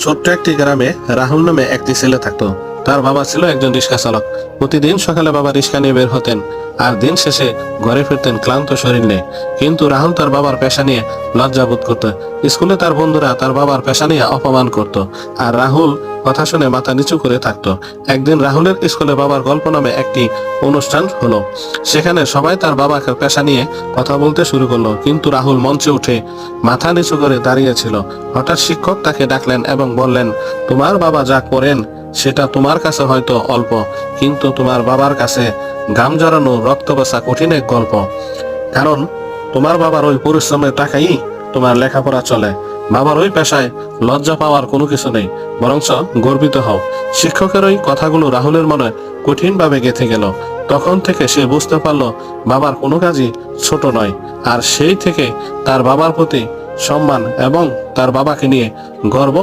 ছোট্ট একটি গ্রামে রাহুল নামে একটি ছেলে থাকতো। তার বাবা ছিল একজন রিক্সা চালক। প্রতিদিন সকালে বাবা রিক্সা নিয়ে বের হতেন আর দিন শেষে ঘরে ফিরতেন ক্লান্ত শরীর নিয়ে। কিন্তু রাহুল তার বাবার পেশা নিয়ে লজ্জা বোধ করত। স্কুলে তার বন্ধুরা তার বাবার পেশা নিয়ে অপমান করত, আর রাহুল কথা শুনে মাথা নিচু করে থাকতো। একদিন রাহুলের স্কুলে বাবার গল্প নামে একটি অনুষ্ঠান হলো। সেখানে সবাই তার বাবার পেশা নিয়ে কথা বলতে শুরু করলো, কিন্তু রাহুল মঞ্চে উঠে মাথা নিচু করে দাঁড়িয়েছিল। হঠাৎ শিক্ষক তাকে ডাকলেন এবং বললেন, তোমার বাবা যা করেন সেটা তোমার কাছে হয়তো অল্প, কিন্তু তোমার বাবার কাছে ঘাম জড়ানো রক্ত বাঁচা কঠিন এক গল্প। কারণ তোমার বাবার ওই পরিশ্রমের টাকাই তোমার লেখাপড়া চলে। বাবার ওই পেশায় লজ্জা পাওয়ার কোনো কিছু নেই, বরঞ্চ গর্বিত হও। শিক্ষকের ওই কথাগুলো রাহুলের মনে কঠিনভাবে গেঁথে গেল। তখন থেকে সে বুঝতে পারলো বাবার কোনো কাজই ছোট নয়। আর সেই থেকে তার বাবার প্রতি সম্মান এবং তার বাবাকে নিয়ে গর্ব